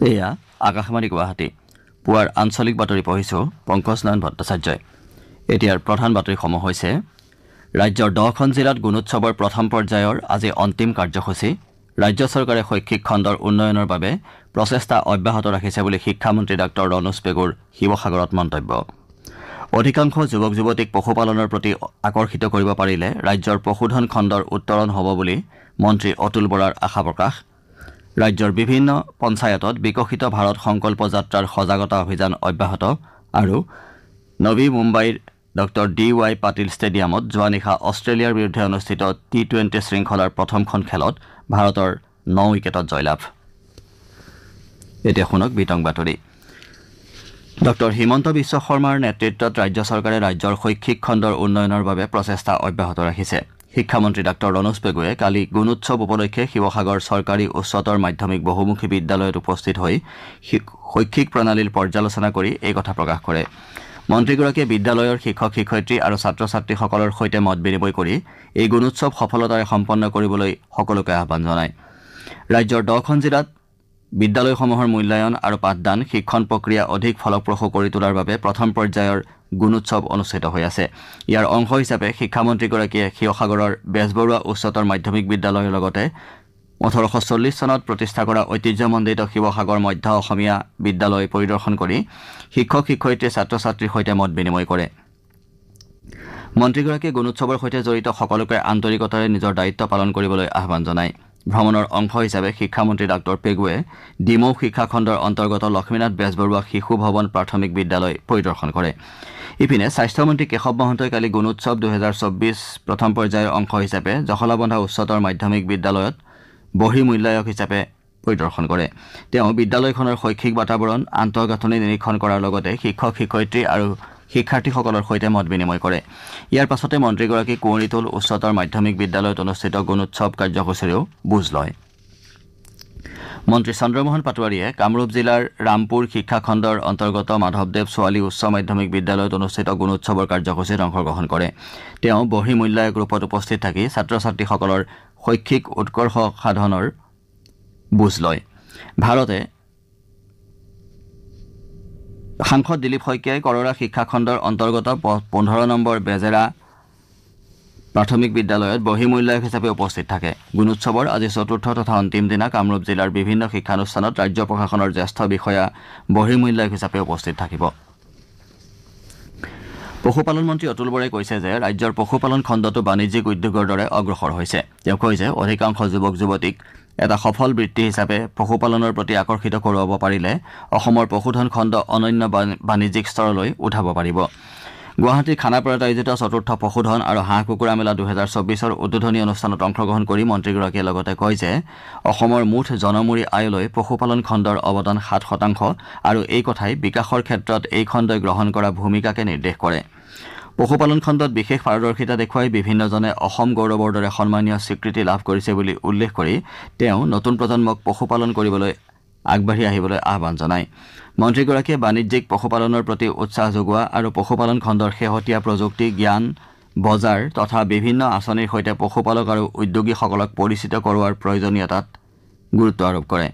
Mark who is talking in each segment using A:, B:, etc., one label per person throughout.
A: এয়া আকাশবাণী গুৱাহাটী পুৱাৰ আঞ্চলিক বাতৰি পঢ়িছোঁ পংকজ নয়ন ভট্টাচাৰ্যই। এতিয়াৰ প্ৰধান বাতৰিসমূহ হৈছে ৰাজ্যৰ 10খন জিলাত গুণোৎসৱৰ প্ৰথম পৰ্যায়ৰ আজি অন্তিম কাৰ্যসূচী। ৰাজ্য চৰকাৰে শৈক্ষিক খণ্ডৰ উন্নয়নৰ বাবে প্ৰচেষ্টা অব্যাহত ৰাখিছে বুলি শিক্ষামন্ত্ৰী ডাঃ ৰণোজ পেগুৰ শিৱসাগৰত মন্তব্য। অধিকাংশ যুৱক যুৱতীক পশুপালনৰ প্ৰতি আকৰ্ষিত কৰিব পাৰিলে ৰাজ্যৰ পশুধন খণ্ডৰ উত্তৰণ হ'ব বুলি মন্ত্ৰী অতুল বৰাৰ আশা প্ৰকাশ। ৰাজ্যৰ বিভিন্ন পঞ্চায়তত বিকশিত ভাৰত সংকল্প যাত্ৰাৰ সজাগতা অভিযান অব্যাহত আৰু নবী মুম্বাইৰ ডঃ DY পাটিল ষ্টেডিয়ামত যোৱা নিশা অষ্ট্ৰেলিয়াৰ বিৰুদ্ধে অনুষ্ঠিত T20 শৃংখলাৰ প্ৰথমখন খেলত ভাৰতৰ 9 উইকেটত জয়লাভ। এতিয়া শুনক বিতং বাতৰি। ডঃ হিমন্ত বিশ্ব শৰ্মাৰ নেতৃত্বত ৰাজ্য চৰকাৰে ৰাজ্যৰ শৈক্ষিক খণ্ডৰ উন্নয়নৰ বাবে প্ৰচেষ্টা অব্যাহত ৰাখিছে। শিক্ষামন্ত্ৰী ডাঃ ৰণোজ পেগুৱে কালি গুণোৎসৱ উপলক্ষে শিৱসাগৰ চৰকাৰী উচ্চতৰ মাধ্যমিক বহুমুখী বিদ্যালয়ত উপস্থিত হৈ শৈক্ষিক প্ৰণালীৰ পৰ্যালোচনা কৰি এই কথা প্ৰকাশ কৰে। মন্ত্ৰীগৰাকীয়ে বিদ্যালয়ৰ শিক্ষক শিক্ষয়িত্ৰী আৰু ছাত্ৰ ছাত্ৰীসকলৰ সৈতে মত বিনিময় কৰি এই গুণোৎসৱ সফলতাৰে সম্পন্ন কৰিবলৈ সকলোকে আহ্বান জনায়। ৰাজ্যৰ 10খন জিলাত বিদ্যালয়সমূহৰ মূল্যায়ন আৰু পাঠদান শিক্ষণ প্ৰক্ৰিয়া অধিক ফলপ্ৰসূ কৰি তোলাৰ বাবে প্ৰথম পৰ্যায়ৰ গুণোৎসৱ অনুষ্ঠিত হৈ আছে। ইয়াৰ অংশ হিচাপে শিক্ষামন্ত্ৰীগৰাকীয়ে শিৱসাগৰৰ বেজবৰুৱা উচ্চতৰ মাধ্যমিক বিদ্যালয়ৰ লগতে 1840 চনত প্ৰতিষ্ঠা কৰা ঐতিহ্যমণ্ডিত শিৱসাগৰ মধ্য অসমীয়া বিদ্যালয় পৰিদৰ্শন কৰি শিক্ষক শিক্ষয়িত্ৰী ছাত্ৰ ছাত্ৰীৰ সৈতে মত বিনিময় কৰে। মন্ত্ৰীগৰাকীয়ে গুণোৎসৱৰ সৈতে জড়িত সকলোকে আন্তৰিকতাৰে নিজৰ দায়িত্ব পালন কৰিবলৈ আহ্বান জনায়। ভ্ৰমণৰ অংশ হিচাপে শিক্ষামন্ত্ৰী ডাঃ পেগুৱে ডিমৌ শিক্ষাখণ্ডৰ অন্তৰ্গত লক্ষ্মীনাথ বেজবৰুৱা শিশু ভৱন প্ৰাথমিক বিদ্যালয় পৰিদৰ্শন কৰে। ইপিনে স্বাস্থ্যমন্ত্ৰী কেশৱ মহন্তই কালি গুণোৎসৱ 2024 প্ৰথম পৰ্যায়ৰ অংশ হিচাপে জখলাবন্ধা উচ্চতৰ মাধ্যমিক বিদ্যালয়ত বহিৰ্মূল্যায়ক হিচাপে পৰিদৰ্শন কৰে। তেওঁ বিদ্যালয়খনৰ শৈক্ষিক বাতাবৰণ আন্তঃগাঁথনি নিৰীক্ষণ কৰাৰ লগতে শিক্ষক শিক্ষয়িত্ৰী আৰু শিক্ষাৰ্থীসকলৰ সৈতে মত বিনিময় কৰে। ইয়াৰ পাছতে মন্ত্ৰীগৰাকী কুঁৱৰীটোল উচ্চতৰ মাধ্যমিক বিদ্যালয়ত অনুষ্ঠিত গুণোৎসৱ কাৰ্যসূচীৰেও বুজ লয়। মন্ত্ৰী চন্দ্ৰমোহন পাটোৱাৰীয়ে কামৰূপ জিলাৰ ৰামপুৰ শিক্ষাখণ্ডৰ অন্তৰ্গত মাধৱদেৱ ছোৱালী উচ্চ মাধ্যমিক বিদ্যালয়ত অনুষ্ঠিত গুণোৎসৱৰ কাৰ্যসূচীত অংশগ্ৰহণ কৰে। তেওঁ বহিৰ্মূল্যায়ক ৰূপত উপস্থিত থাকি ছাত্ৰ ছাত্ৰীসকলৰ শৈক্ষিক উৎকৰ্ষ সাধনৰ বুজ লয়। ভাৰতে সাংসদ দিলীপ শইকীয়াই কৰৰা শিক্ষাখণ্ডৰ অন্তৰ্গত 15 নম্বৰ বেজেৰা প্ৰাথমিক বিদ্যালয়ত বহিৰ্মূল্যায়ক হিচাপে উপস্থিত থাকে। গুণোৎসৱৰ আজি চতুৰ্থ তথা অন্তিম দিনা কামৰূপ জিলাৰ বিভিন্ন শিক্ষানুষ্ঠানত ৰাজ্য প্ৰশাসনৰ জ্যেষ্ঠ বিষয়া বহিৰ্মূল্যায়ক হিচাপে উপস্থিত থাকিব। পশুপালন মন্ত্ৰী অতুল বৰাই কৈছে যে ৰাজ্যৰ পশুপালন খণ্ডটো বাণিজ্যিক উদ্যোগৰ দৰে অগ্ৰসৰ হৈছে। তেওঁ কয় যে অধিকাংশ যুৱক যুৱতীক এটা সফল বৃত্তি হিচাপে পশুপালনৰ প্ৰতি আকৰ্ষিত কৰোৱাব পাৰিলে অসমৰ পশুধন খণ্ড অনন্য বাণিজ্যিক স্তৰলৈ উঠাব পাৰিব। গুৱাহাটীৰ খানাপাৰাত আয়োজিত চতুৰ্থ পশুধন আৰু হাঁহ কুকুৰা মেলা 2024ৰ উদ্বোধনী অনুষ্ঠানত অংশগ্ৰহণ কৰি মন্ত্ৰীগৰাকীয়ে লগতে কয় যে অসমৰ মুঠ জনমূৰি আয়লৈ পশুপালন খণ্ডৰ অৱদান 7% আৰু এই কথাই বিকাশৰ ক্ষেত্ৰত এই খণ্ডই গ্ৰহণ কৰা ভূমিকাকে নিৰ্দেশ কৰে। পশুপালন খণ্ডত বিশেষ পাৰদৰ্শিতা দেখুৱাই বিভিন্নজনে অসম গৌৰৱৰ দৰে সন্মানীয় স্বীকৃতি লাভ কৰিছে বুলি উল্লেখ কৰি তেওঁ নতুন প্ৰজন্মক পশুপালন কৰিবলৈ আগবাঢ়ি আহিবলৈ আহ্বান জনায়। মন্ত্ৰীগৰাকীয়ে বাণিজ্যিক পশুপালনৰ প্ৰতি উৎসাহ যোগোৱা আৰু পশুপালন খণ্ডৰ শেহতীয়া প্ৰযুক্তি জ্ঞান বজাৰ তথা বিভিন্ন আঁচনিৰ সৈতে পশুপালক আৰু উদ্যোগীসকলক পৰিচিত কৰোৱাৰ প্ৰয়োজনীয়তাত গুৰুত্ব আৰোপ কৰে।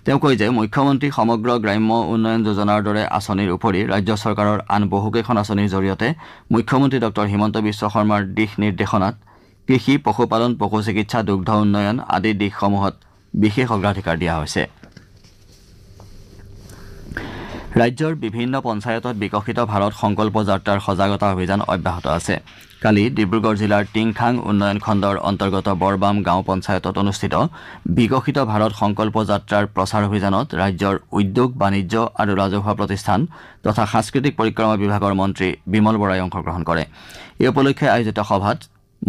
A: তেওঁ কয় যে মুখ্যমন্ত্ৰী সমগ্ৰ গ্ৰাম্য উন্নয়ন যোজনাৰ দৰে আঁচনিৰ উপৰি ৰাজ্য চৰকাৰৰ আন বহুকেইখন আঁচনিৰ জৰিয়তে মুখ্যমন্ত্ৰী ডঃ হিমন্ত বিশ্ব শৰ্মাৰ দিশ নিৰ্দেশনাত কৃষি পশুপালন পশু চিকিৎসা দুগ্ধ উন্নয়ন আদি দিশসমূহত বিশেষ অগ্ৰাধিকাৰ দিয়া হৈছে। ৰাজ্যৰ বিভিন্ন পঞ্চায়তত বিকশিত ভাৰত সংকল্প যাত্ৰাৰ সজাগতা অভিযান অব্যাহত আছে। কালি ডিব্ৰুগড় জিলাৰ টিংখাং উন্নয়ন খণ্ডৰ অন্তৰ্গত বৰবাম গাঁও পঞ্চায়তত অনুষ্ঠিত বিকশিত ভাৰত সংকল্প যাত্ৰাৰ প্ৰচাৰ অভিযানত ৰাজ্যৰ উদ্যোগ বাণিজ্য আৰু ৰাজহুৱা প্ৰতিষ্ঠান তথা সাংস্কৃতিক পৰিক্ৰমা বিভাগৰ মন্ত্ৰী বিমল বৰাই অংশগ্ৰহণ কৰে। এই উপলক্ষে আয়োজিত সভাত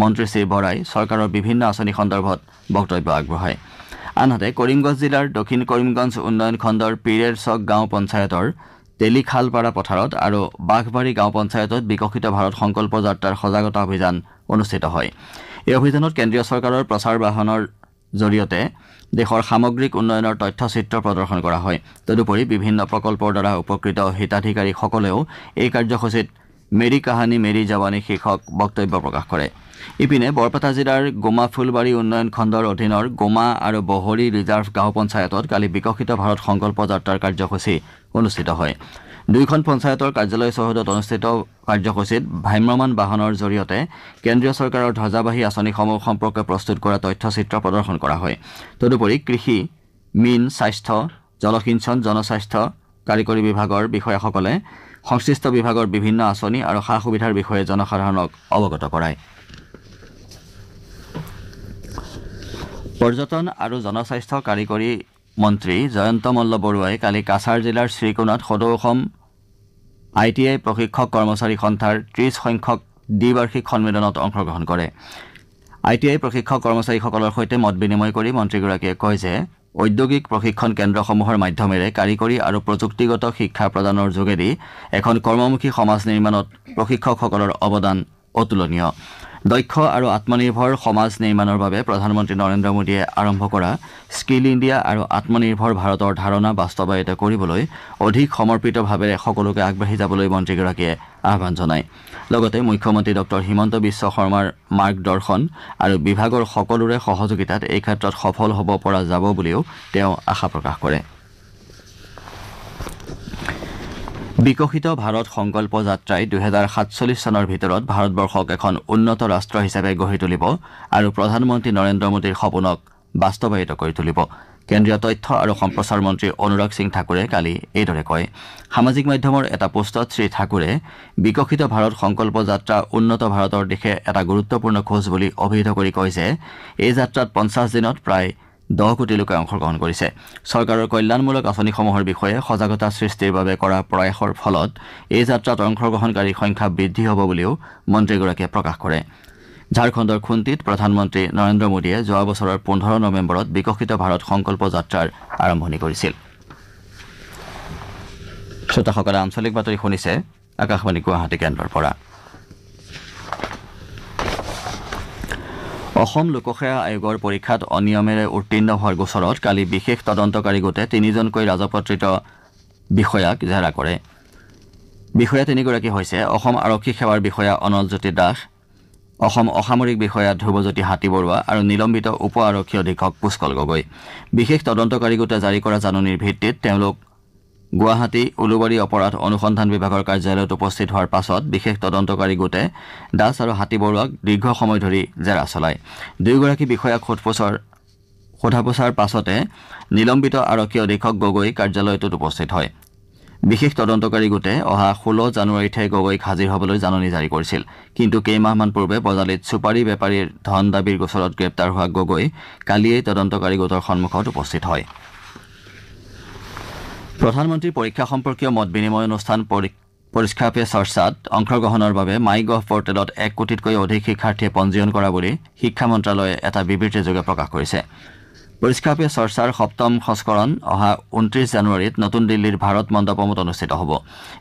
A: মন্ত্ৰী শ্ৰী বৰাই চৰকাৰৰ বিভিন্ন আঁচনি সন্দৰ্ভত বক্তব্য আগবঢ়ায়। আনহাতে কৰিমগঞ্জ জিলাৰ দক্ষিণ কৰিমগঞ্জ উন্নয়ন খণ্ডৰ পীৰেৰ চক গাঁও পঞ্চায়তৰ তেলিখালপাৰা পথাৰত আৰু বাঘবাৰী গাঁও পঞ্চায়তত বিকশিত ভাৰত সংকল্প যাত্ৰাৰ সজাগতা অভিযান অনুষ্ঠিত হয়। এই অভিযানত কেন্দ্ৰীয় চৰকাৰৰ প্ৰচাৰ বাহনৰ জৰিয়তে দেশৰ সামগ্ৰিক উন্নয়নৰ তথ্যচিত্ৰ প্ৰদৰ্শন কৰা হয়। তদুপৰি বিভিন্ন প্ৰকল্পৰ দ্বাৰা উপকৃত হিতাধিকাৰীসকলেও এই কাৰ্যসূচীত মেৰী কাহানী মেৰী জৱানী শীৰ্ষক বক্তব্য প্ৰকাশ কৰে। ইপিনে বৰপেটা জিলাৰ গোমা ফুলবাৰী উন্নয়ন খণ্ডৰ অধীনৰ গোমা আৰু বহৰী ৰিজাৰ্ভ গাঁও পঞ্চায়তত কালি বিকশিত ভাৰত সংকল্প যাত্ৰাৰ কাৰ্যসূচী অনুষ্ঠিত হয়। দুয়োখন পঞ্চায়তৰ কাৰ্যালয় চৌহদত অনুষ্ঠিত কাৰ্যসূচীত ভ্ৰাম্যমাণ বাহনৰ জৰিয়তে কেন্দ্ৰীয় চৰকাৰৰ ধ্বজাবাহী আঁচনিসমূহ সম্পৰ্কে প্ৰস্তুত কৰা তথ্যচিত্ৰ প্ৰদৰ্শন কৰা হয়। তদুপৰি কৃষি, মীন, স্বাস্থ্য, জলসিঞ্চন, জনস্বাস্থ্য, কাৰিকৰী বিভাগৰ বিষয়াসকলে সংশ্লিষ্ট বিভাগৰ বিভিন্ন আঁচনি আৰু সা সুবিধাৰ বিষয়ে জনসাধাৰণক অৱগত কৰায়। পৰ্যটন আৰু জনস্বাস্থ্য কাৰিকৰী মন্ত্ৰী জয়ন্ত মল্ল বৰুৱাই কালি কাছাৰ জিলাৰ শ্ৰীকোণাত সদৌ অসম ITI প্ৰশিক্ষক কৰ্মচাৰী সন্থাৰ 30 সংখ্যক দ্বিবাৰ্ষিক সন্মিলনত অংশগ্ৰহণ কৰে। ITI প্ৰশিক্ষক কৰ্মচাৰীসকলৰ সৈতে মত বিনিময় কৰি মন্ত্ৰীগৰাকীয়ে কয় যে ঔদ্যোগিক প্ৰশিক্ষণ কেন্দ্ৰসমূহৰ মাধ্যমেৰে কাৰিকৰী আৰু প্ৰযুক্তিগত শিক্ষা প্ৰদানৰ যোগেদি এখন কৰ্মমুখী সমাজ নিৰ্মাণত প্ৰশিক্ষকসকলৰ অৱদান অতুলনীয়। দক্ষ আৰু আত্মনিৰ্ভৰ সমাজ নিৰ্মাণৰ বাবে প্ৰধানমন্ত্ৰী নৰেন্দ্ৰ মোদীয়ে আৰম্ভ কৰা স্কিল ইণ্ডিয়া আৰু আত্মনিৰ্ভৰ ভাৰতৰ ধাৰণা বাস্তৱায়িত কৰিবলৈ অধিক সমৰ্পিতভাৱেৰে সকলোকে আগবাঢ়ি যাবলৈ মন্ত্ৰীগৰাকীয়ে আহ্বান জনায়। লগতে মুখ্যমন্ত্ৰী ডঃ হিমন্ত বিশ্ব শৰ্মাৰ মাৰ্গদৰ্শন আৰু বিভাগৰ সকলোৰে সহযোগিতাত এই ক্ষেত্ৰত সফল হ'ব পৰা যাব বুলিও তেওঁ আশা প্ৰকাশ কৰে। বিকশিত ভাৰত সংকল্প যাত্ৰাই 2047 চনৰ ভিতৰত ভাৰতবৰ্ষক এখন উন্নত ৰাষ্ট্ৰ হিচাপে গঢ়ি তুলিব আৰু প্ৰধানমন্ত্ৰী নৰেন্দ্ৰ মোদীৰ সপোনক বাস্তৱায়িত কৰি তুলিব। কেন্দ্ৰীয় তথ্য আৰু সম্প্ৰচাৰ মন্ত্ৰী অনুৰাগ সিং ঠাকুৰে কালি এইদৰে কয়। সামাজিক মাধ্যমৰ এটা পোষ্টত শ্ৰী ঠাকুৰে বিকশিত ভাৰত সংকল্প যাত্ৰা উন্নত ভাৰতৰ দিশে এটা গুৰুত্বপূৰ্ণ খোজ বুলি অভিহিত কৰি কয় যে এই যাত্ৰাত 50 দিনত প্ৰায় 10 কোটি লোকে অংশগ্ৰহণ কৰিছে। চৰকাৰৰ কল্যাণমূলক আঁচনিসমূহৰ বিষয়ে সজাগতা সৃষ্টিৰ বাবে কৰা প্ৰয়াসৰ ফলত এই যাত্ৰাত অংশগ্ৰহণকাৰীৰ সংখ্যা বৃদ্ধি হ'ব বুলিও মন্ত্ৰীগৰাকীয়ে প্ৰকাশ কৰে। ঝাৰখণ্ডৰ খুন্তিত প্ৰধানমন্ত্ৰী নৰেন্দ্ৰ মোদীয়ে যোৱা বছৰৰ 15 নৱেম্বৰত বিকশিত ভাৰত সংকল্প যাত্ৰাৰ আৰম্ভণি কৰিছিল। শ্ৰোতাসকলে আঞ্চলিক বাতৰি শুনিছে আকাশবাণী গুৱাহাটী কেন্দ্ৰৰ পৰা। অসম লোকসেৱা আয়োগৰ পৰীক্ষাত অনিয়মেৰে উত্তীৰ্ণ হোৱাৰ গোচৰত কালি বিশেষ তদন্তকাৰী গোটে 3জনকৈ ৰাজপত্ৰিত বিষয়াক জেৰা কৰে। বিষয়া 3গৰাকী হৈছে অসম আৰক্ষী সেৱাৰ বিষয়া অনলজ্যোতি দাস, অসম অসামৰিক বিষয়া ধ্ৰুৱজ্যোতি হাতীবৰুৱা আৰু নিলম্বিত উপ আৰক্ষী অধীক্ষক পুষ্কল গগৈ। বিশেষ তদন্তকাৰী গোটে জাৰি কৰা জাননীৰ ভিত্তিত তেওঁলোক গুৱাহাটী উলুবাৰী অপৰাধ অনুসন্ধান বিভাগৰ কাৰ্যালয়ত উপস্থিত হোৱাৰ পাছত বিশেষ তদন্তকাৰী গোটে দাস আৰু হাতীবৰুৱাক দীৰ্ঘ সময় ধৰি জেৰা চলায়। দুয়োগৰাকী বিষয়াক সোধা পোছাৰ পাছতে নিলম্বিত আৰক্ষী অধীক্ষক গগৈ কাৰ্যালয়টোত উপস্থিত হয়। বিশেষ তদন্তকাৰী গোটে অহা 16 জানুৱাৰীতহে গগৈক হাজিৰ হ'বলৈ জাননী জাৰি কৰিছিল। কিন্তু কেইমাহমান পূৰ্বে বজালিত চুপাৰী বেপাৰীৰ ধন দাবীৰ গোচৰত গ্ৰেপ্তাৰ হোৱা গগৈ কালিয়েই তদন্তকাৰী গোটৰ সন্মুখত উপস্থিত হয়। প্ৰধানমন্ত্ৰীৰ পৰীক্ষা সম্পৰ্কীয় মত বিনিময় অনুষ্ঠান পৰীক্ষা পে চৰ্চাত অংশগ্ৰহণৰ বাবে মাই গভ পৰ্টেলত 1 কোটিতকৈ অধিক শিক্ষাৰ্থীয়ে পঞ্জীয়ন কৰা বুলি শিক্ষা মন্ত্ৰালয়ে এটা বিবৃতিযোগে প্ৰকাশ কৰিছে। পৰীক্ষা পে চৰ্চাৰ 7ম সংস্কৰণ অহা 29 জানুৱাৰীত নতুন দিল্লীৰ ভাৰত মণ্ডপমত অনুষ্ঠিত হ'ব।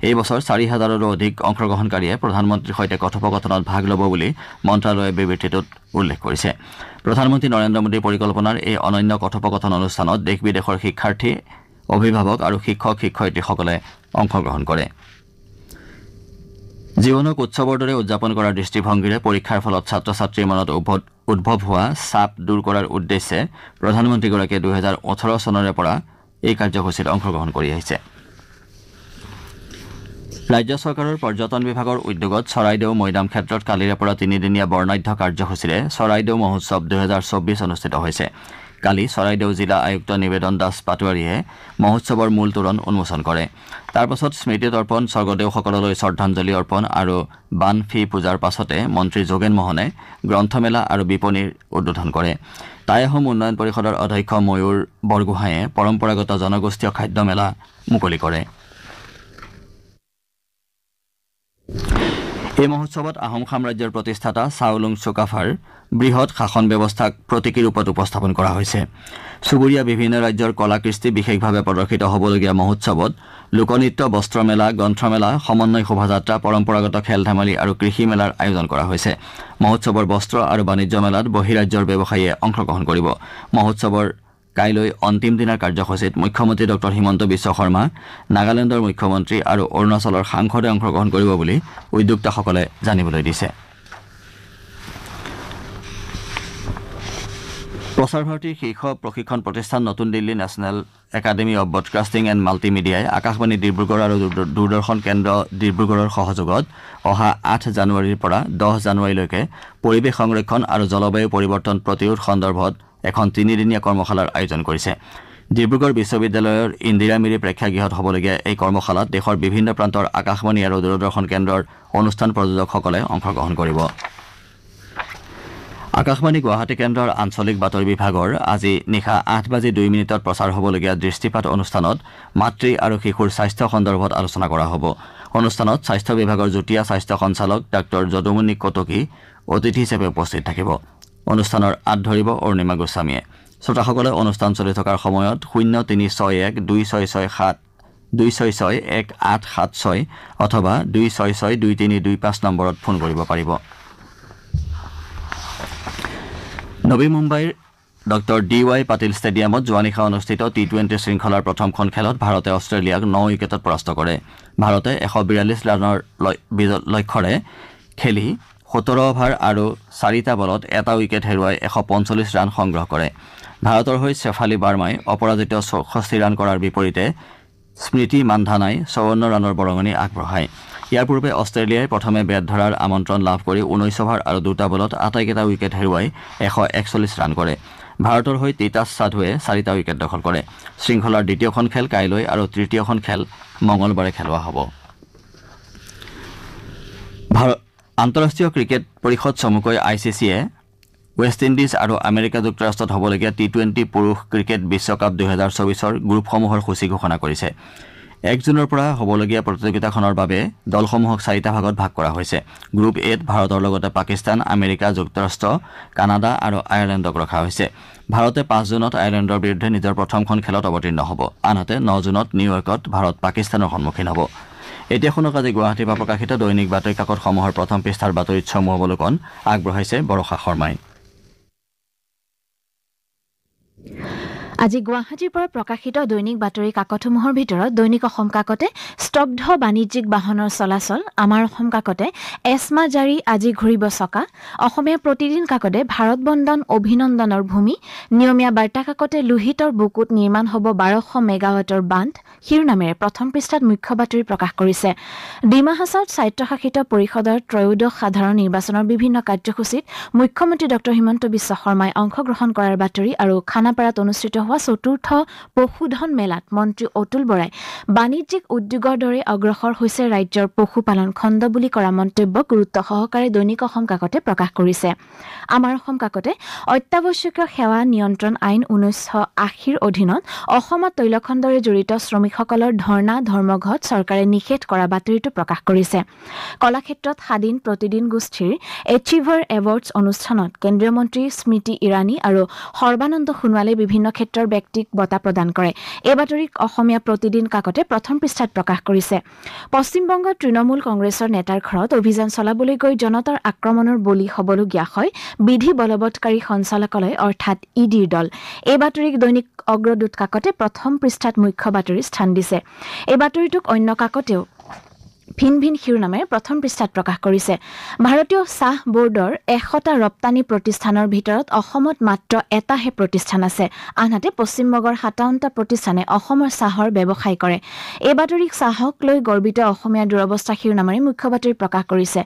A: এই বছৰ 4000ৰো অধিক অংশগ্ৰহণকাৰীয়ে প্ৰধানমন্ত্ৰীৰ সৈতে কথোপকথনত ভাগ ল'ব বুলি মন্ত্ৰালয়ে বিবৃতিটোত উল্লেখ কৰিছে। প্ৰধানমন্ত্ৰী নৰেন্দ্ৰ মোদীৰ পৰিকল্পনাৰ এই অনন্য কথোপকথন অনুষ্ঠানত দেশ বিদেশৰ শিক্ষাৰ্থী, অভিভাৱক আৰু শিক্ষক শিক্ষয়িত্ৰীসকলে অংশগ্ৰহণ কৰে। জীৱনক উৎসৱৰ দৰে উদযাপন কৰাৰ দৃষ্টিভংগীৰে পৰীক্ষাৰ ফলত ছাত্ৰ ছাত্ৰীৰ মনত উদ্ভৱ হোৱা চাপ দূৰ কৰাৰ উদ্দেশ্যে প্ৰধানমন্ত্ৰীগৰাকীয়ে 2018 চনৰে পৰা এই কাৰ্যসূচীত অংশগ্ৰহণ কৰি আহিছে। ৰাজ্য চৰকাৰৰ পৰ্যটন বিভাগৰ উদ্যোগত চৰাইদেউ মৈদাম ক্ষেত্ৰত কালিৰে পৰা 3দিনীয়া বৰ্ণাঢ্য কাৰ্যসূচীৰে চৰাইদেউ মহোৎসৱ 2024 অনুষ্ঠিত হৈছে। কালি চৰাইদেউ জিলা আয়ুক্ত নিবেদন দাস পাটোৱাৰীয়ে মহোৎসৱৰ মূল তোৰণ উন্মোচন কৰে। তাৰ পাছত স্মৃতি তৰ্পণ, স্বৰ্গদেউসকললৈ শ্ৰদ্ধাঞ্জলি অৰ্পণ আৰু বান ফি পূজাৰ পাছতে মন্ত্ৰী যোগেন মোহনে গ্ৰন্থমেলা আৰু বিপণীৰ উদ্বোধন কৰে। টাই আহোম উন্নয়ন পৰিষদৰ অধ্যক্ষ ময়ূৰ বৰগোহাঁয়ে পৰম্পৰাগত জনগোষ্ঠীয় খাদ্য মেলা মুকলি কৰে। এই মহোৎসৱত আহোম সাম্ৰাজ্যৰ প্ৰতিষ্ঠাতা চাওলুং চুকাফাৰ বৃহৎ শাসন ব্যৱস্থাক প্ৰতীকী ৰূপত উপস্থাপন কৰা হৈছে। চুবুৰীয়া বিভিন্ন ৰাজ্যৰ কলাকৃষ্টি বিশেষভাৱে প্ৰদৰ্শিত হ'বলগীয়া মহোৎসৱত লোকনৃত্য, বস্ত্ৰমেলা, গ্ৰন্থমেলা, সমন্বয় শোভাযাত্ৰা, পৰম্পৰাগত খেল ধেমালি আৰু কৃষি মেলাৰ আয়োজন কৰা হৈছে। মহোৎসৱৰ বস্ত্ৰ আৰু বাণিজ্য মেলাত বহিৰাজ্যৰ ব্যৱসায়ীয়ে অংশগ্ৰহণ কৰিব। মহোৎসৱৰ কাইলৈ অন্তিম দিনৰ কাৰ্যসূচীত মুখ্যমন্ত্ৰী ডক্টৰ হিমন্ত বিশ্ব শৰ্মা, নাগালেণ্ডৰ মুখ্যমন্ত্ৰী আৰু অৰুণাচলৰ সাংসদে অংশগ্ৰহণ কৰিব বুলি উদ্যোক্তাসকলে জানিবলৈ দিছে। প্ৰচাৰ ভাৰতীৰ শীৰ্ষ প্ৰশিক্ষণ প্ৰতিষ্ঠান নতুন Delhi national academy of broadcasting and মাল্টিমিডিয়াই আকাশবাণী ডিব্ৰুগড় আৰু দূৰদৰ্শন কেন্দ্ৰ ডিব্ৰুগড়ৰ সহযোগত অহা 8 জানুৱাৰীৰ পৰা 10 জানুৱাৰীলৈকে পৰিৱেশ সংৰক্ষণ আৰু জলবায়ু পৰিৱৰ্তন প্ৰতিৰোধ সন্দৰ্ভত এখন 3-দিনীয়া কৰ্মশালাৰ আয়োজন কৰিছে। ডিব্ৰুগড় বিশ্ববিদ্যালয়ৰ ইন্দিৰা মিৰি প্ৰেক্ষাগৃহত হ'বলগীয়া এই কৰ্মশালাত দেশৰ বিভিন্ন প্ৰান্তৰ আকাশবাণী আৰু দূৰদৰ্শন কেন্দ্ৰৰ অনুষ্ঠান প্ৰযোজকসকলে অংশগ্ৰহণ কৰিব। আকাশবাণী গুৱাহাটী কেন্দ্ৰৰ আঞ্চলিক বাতৰি বিভাগৰ আজি নিশা 8:02 প্ৰচাৰ হ'বলগীয়া দৃষ্টিপাত অনুষ্ঠানত মাতৃ আৰু শিশুৰ স্বাস্থ্য সন্দৰ্ভত আলোচনা কৰা হ'ব। অনুষ্ঠানত স্বাস্থ্য বিভাগৰ যুটীয়া স্বাস্থ্য সঞ্চালক ডাঃ যদুমণি কটকী অতিথি হিচাপে উপস্থিত থাকিব। অনুষ্ঠানৰ আঁত ধৰিব অৰুণিমা গোস্বামীয়ে। শ্ৰোতাসকলে অনুষ্ঠান চলি থকাৰ সময়ত 0361-266-1876 অথবা 266-2325 নম্বৰত ফোন কৰিব পাৰিব। নবী মুম্বাইৰ ডক্টৰ DY পাটিল ষ্টেডিয়ামত যোৱা নিশা অনুষ্ঠিত T20 শৃংখলাৰ প্ৰথমখন খেলত ভাৰতে অষ্ট্ৰেলিয়াক 9 উইকেটত পৰাস্ত কৰে। ভাৰতে 142 ৰানৰ লক্ষ্যৰে খেলি 17 অভাৰ আৰু 4টা বলত এটা উইকেট হেৰুৱাই 145 ৰান সংগ্ৰহ কৰে। ভাৰতৰ হৈ শেফালী বাৰ্মাই অপৰাজিত 64 ৰান কৰাৰ বিপৰীতে স্মৃতি মান্ধানাই 54 ৰানৰ বৰঙণি আগবঢ়ায়। ইয়াৰ পূৰ্বে অষ্ট্ৰেলিয়াই প্ৰথমে বেট ধৰাৰ আমন্ত্ৰণ লাভ কৰি 19 অভাৰ আৰু 2টা বলত আটাইকেইটা উইকেট হেৰুৱাই 141 ৰান কৰে। ভাৰতৰ হৈ তিতাছ সাধুৱে 4টা উইকেট দখল কৰে। শৃংখলাৰ দ্বিতীয়খন খেল কাইলৈ আৰু তৃতীয়খন খেল মঙলবাৰে খেলোৱা হ'ব। আন্তঃৰাষ্ট্ৰীয় ক্ৰিকেট পৰিষদ চমুকৈ ICCয়ে ৱেষ্ট ইণ্ডিজ আৰু আমেৰিকা যুক্তৰাষ্ট্ৰত হ'বলগীয়া T20 পুৰুষ ক্ৰিকেট বিশ্বকাপ 2024ৰ গ্ৰুপসমূহৰ সূচী ঘোষণা কৰিছে। 1 জুনৰ পৰা হ'বলগীয়া প্ৰতিযোগিতাখনৰ বাবে দলসমূহক 4টা ভাগত ভাগ কৰা হৈছে। গ্ৰুপ Aত ভাৰতৰ লগতে পাকিস্তান, আমেৰিকা যুক্তৰাষ্ট্ৰ, কানাডা আৰু আয়াৰলেণ্ডক ৰখা হৈছে। ভাৰতে 5 জুনত আয়াৰলেণ্ডৰ বিৰুদ্ধে নিজৰ প্ৰথমখন খেলত অৱতীৰ্ণ হ'ব। আনহাতে 9 জুনত নিউয়ৰ্কত ভাৰত পাকিস্তানৰ সন্মুখীন হ'ব। এতিয়া শুনক আজি গুৱাহাটীৰ পৰা প্ৰকাশিত দৈনিক বাতৰি কাকতসমূহৰ প্ৰথম পৃষ্ঠাৰ বাতৰিত চমু অৱলোকন আগবঢ়াইছে বৰষা শৰ্মাই।
B: আজি গুৱাহাটীৰ পৰা প্ৰকাশিত দৈনিক বাতৰি কাকতসমূহৰ ভিতৰত দৈনিক অসম কাকতে স্তব্ধ বাণিজ্যিক বাহনৰ চলাচল, আমাৰ অসম কাকতে এছমা জাৰি আজি ঘূৰিব চকা, অসমীয়া প্ৰতিদিন কাকতে ভাৰত বন্দন অভিনন্দনৰ ভূমি, নিয়মীয়া বাৰ্তা কাকতে লোহিতৰ বুকুত নিৰ্মাণ হ'ব 1200 মেগাৱাটৰ বান্ধ শিৰোনামেৰে প্ৰথম পৃষ্ঠাত মুখ্য বাতৰি প্ৰকাশ কৰিছে। ডিমা হাছাওত স্বায়ত্তশাসিত পৰিষদৰ ত্ৰয়োদশ সাধাৰণ নিৰ্বাচনৰ বিভিন্ন কাৰ্যসূচীত মুখ্যমন্ত্ৰী ডক্টৰ হিমন্ত বিশ্ব শৰ্মাই অংশগ্ৰহণ কৰাৰ বাতৰি আৰু খানাপাৰাত অনুষ্ঠিত হোৱা চতুৰ্থ পশুধন মেলাত মন্ত্ৰী অতুল বৰাই বাণিজ্যিক উদ্যোগৰ দৰে অগ্ৰসৰ হৈছে ৰাজ্যৰ পশুপালন খণ্ড বুলি কৰা মন্তব্যক গুৰুত্ব সহকাৰে দৈনিক অসম কাকতে প্ৰকাশ কৰিছে। আমাৰ অসম কাকতে অত্যাৱশ্যকীয় সেৱা নিয়ন্ত্ৰণ আইন 1980ৰ অধীনত অসমত তৈলখণ্ডৰে জড়িত শ্ৰমিকসকলৰ ধৰ্ণা ধৰ্মঘট চৰকাৰে নিষেধ কৰা বাতৰিটো প্ৰকাশ কৰিছে। কলাক্ষেত্ৰত স্বাধীন প্ৰতিদিন গোষ্ঠীৰ এচিভাৰ এৱাৰ্ডছ অনুষ্ঠানত কেন্দ্ৰীয় মন্ত্ৰী স্মৃতি ইৰাণী আৰু সৰ্বানন্দ সোণোৱালে বিভিন্ন ক্ষেত্ৰৰ ব্যক্তিক বঁটা প্ৰদান কৰে। এই বাতৰিক অসমীয়া প্ৰতিদিন কাকতে প্ৰথম পৃষ্ঠাত প্ৰকাশ কৰিছে। পশ্চিমবংগত তৃণমূল কংগ্ৰেছৰ নেতাৰ ঘৰত অভিযান চলাবলৈ গৈ জনতাৰ আক্ৰমণৰ বলি হ'বলগীয়া হয় বিধি বলবৎকাৰী সঞ্চালকালয় অৰ্থাৎ ইডিৰ দল। এই বাতৰিক দৈনিক অগ্ৰদূত কাকতে প্ৰথম পৃষ্ঠাত মুখ্য বাতৰি স্থান দিছে। এই বাতৰিটোক অন্য কাকতেও ভিন ভিন শিৰোনামেৰে প্ৰথম পৃষ্ঠাত প্ৰকাশ কৰিছে। ভাৰতীয় চাহ বোৰ্ডৰ 100টা ৰপ্তানি প্ৰতিষ্ঠানৰ ভিতৰত অসমত মাত্ৰ এটাহে প্ৰতিষ্ঠান আছে। আনহাতে পশ্চিমবংগৰ 57টা প্ৰতিষ্ঠানে অসমৰ চাহৰ ব্যৱসায় কৰে। এই বাতৰিক চাহক লৈ গৰ্বিত অসমীয়া দুৰৱস্থা শিৰোনামেৰে মুখ্য বাতৰি প্ৰকাশ কৰিছে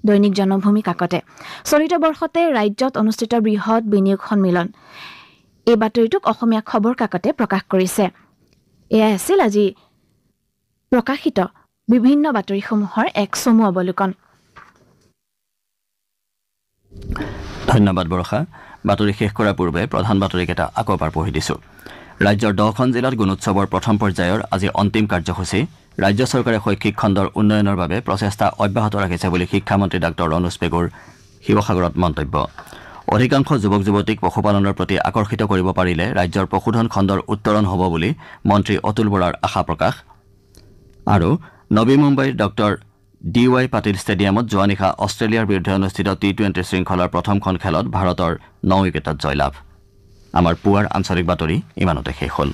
B: দৈনিক জনভূমি কাকতে। চলিত বৰ্ষতে ৰাজ্যত অনুষ্ঠিত বৃহৎ বিনিয়োগ সন্মিলন, এই বাতৰিটোক অসমীয়া খবৰ কাকতে প্ৰকাশ কৰিছে। এয়াই আছিল আজি প্ৰকাশিত বিভিন্ন বাতৰিসমূহৰ এক চমু অৱলোকন।
A: ধন্যবাদ বৰষা। বাতৰি শেষ কৰাৰ পূৰ্বে প্ৰধান বাতৰিকেইটা আকৌ এবাৰ পঢ়ি দিছো। ৰাজ্যৰ 10খন জিলাত গুণোৎসৱৰ প্ৰথম পৰ্যায়ৰ আজি অন্তিম কাৰ্যসূচী। ৰাজ্য চৰকাৰে শৈক্ষিক খণ্ডৰ উন্নয়নৰ বাবে প্ৰচেষ্টা অব্যাহত ৰাখিছে বুলি শিক্ষামন্ত্ৰী ডাঃ ৰণোজ পেগুৰ শিৱসাগৰত মন্তব্য। অধিকাংশ যুৱক যুৱতীক পশুপালনৰ প্ৰতি আকৰ্ষিত কৰিব পাৰিলে ৰাজ্যৰ পশুধন খণ্ডৰ উত্তৰণ হ'ব বুলি মন্ত্ৰী অতুল বৰাৰ আশা প্ৰকাশ। আৰু নবী মুম্বাইৰ ডক্টৰ DY পাটিল ষ্টেডিয়ামত যোৱা নিশা অষ্ট্ৰেলিয়াৰ বিৰুদ্ধে অনুষ্ঠিত T20 শৃংখলাৰ প্ৰথমখন খেলত ভাৰতৰ 9 উইকেটত জয়লাভ। আমাৰ পুৱাৰ আঞ্চলিক বাতৰি ইমানতে শেষ হ'ল।